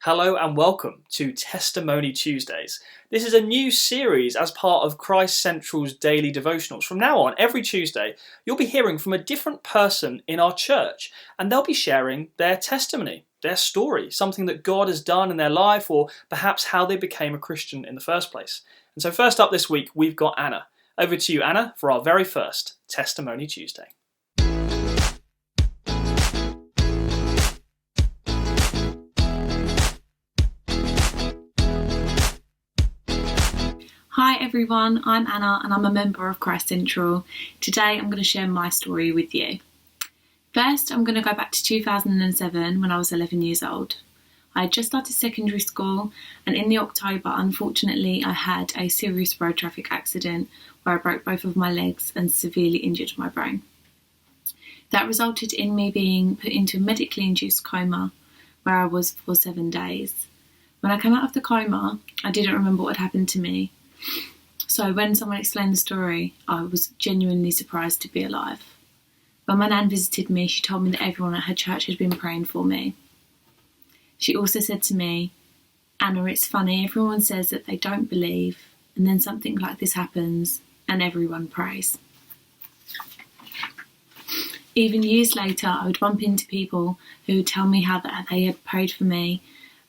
Hello and welcome to Testimony Tuesdays. This is a new series as part of Christ Central's daily devotionals. From now on, every Tuesday, you'll be hearing from a different person in our church, and they'll be sharing their testimony, their story, something that God has done in their life, or perhaps how they became a Christian in the first place. And so first up this week, we've got Anna. Over to you, Anna, for our very first Testimony Tuesday. Hi everyone, I'm Anna and I'm a member of Christ Central. Today I'm going to share my story with you. First, I'm going to go back to 2007 when I was 11 years old. I had just started secondary school, and in the October, unfortunately, I had a serious road traffic accident where I broke both of my legs and severely injured my brain. That resulted in me being put into a medically induced coma where I was for 7 days. When I came out of the coma, I didn't remember what had happened to me. So when someone explained the story, I was genuinely surprised to be alive. When my nan visited me, she told me that everyone at her church had been praying for me. She also said to me, "Anna, it's funny, everyone says that they don't believe, and then something like this happens, and everyone prays." Even years later, I would bump into people who would tell me how they had prayed for me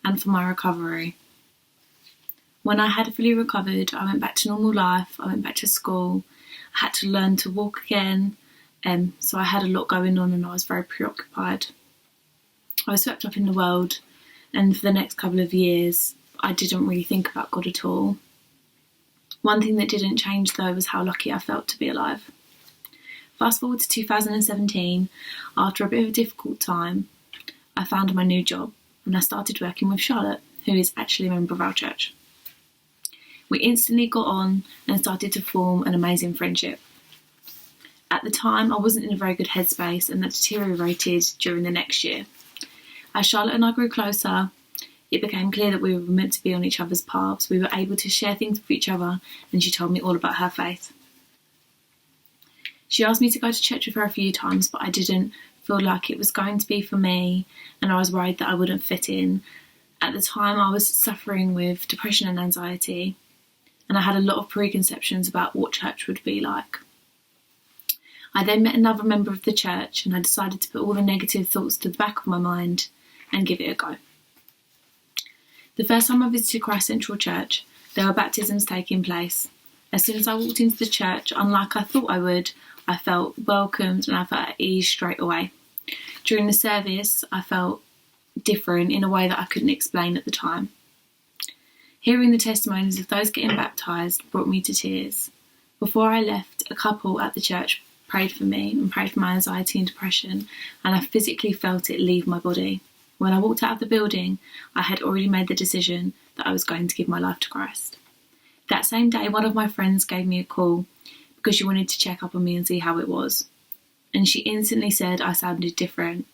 and for my recovery. When I had fully recovered, I went back to normal life, I went back to school, I had to learn to walk again, so I had a lot going on and I was very preoccupied. I was swept up in the world, and for the next couple of years, I didn't really think about God at all. One thing that didn't change though was how lucky I felt to be alive. Fast forward to 2017, after a bit of a difficult time, I found my new job and I started working with Charlotte, who is actually a member of our church. We instantly got on and started to form an amazing friendship. At the time, I wasn't in a very good headspace, and that deteriorated during the next year. As Charlotte and I grew closer, it became clear that we were meant to be on each other's paths. We were able to share things with each other, and she told me all about her faith. She asked me to go to church with her a few times, but I didn't feel like it was going to be for me, and I was worried that I wouldn't fit in. At the time, I was suffering with depression and anxiety, and I had a lot of preconceptions about what church would be like. I then met another member of the church, and I decided to put all the negative thoughts to the back of my mind and give it a go. The first time I visited Christ Central Church, there were baptisms taking place. As soon as I walked into the church, unlike I thought I would, I felt welcomed and I felt at ease straight away. During the service, I felt different in a way that I couldn't explain at the time. Hearing the testimonies of those getting baptised brought me to tears. Before I left, a couple at the church prayed for me and prayed for my anxiety and depression, and I physically felt it leave my body. When I walked out of the building, I had already made the decision that I was going to give my life to Christ. That same day, one of my friends gave me a call because she wanted to check up on me and see how it was. And she instantly said I sounded different.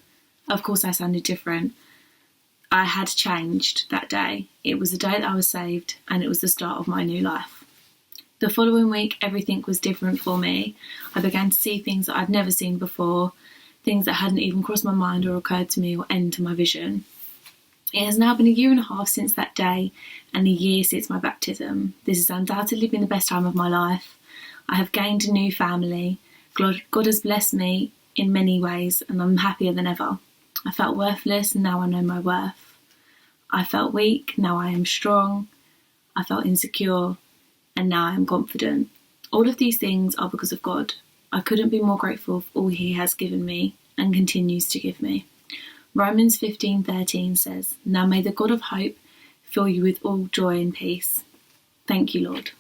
Of course I sounded different. I had changed that day. It was the day that I was saved, and it was the start of my new life. The following week, everything was different for me. I began to see things that I'd never seen before, things that hadn't even crossed my mind or occurred to me or entered my vision. It has now been a year and a half since that day, and a year since my baptism. This has undoubtedly been the best time of my life. I have gained a new family. God has blessed me in many ways, and I'm happier than ever. I felt worthless, and now I know my worth. I felt weak, now I am strong. I felt insecure, and now I am confident. All of these things are because of God. I couldn't be more grateful for all He has given me and continues to give me. Romans 15:13 says, "Now may the God of hope fill you with all joy and peace." Thank you, Lord.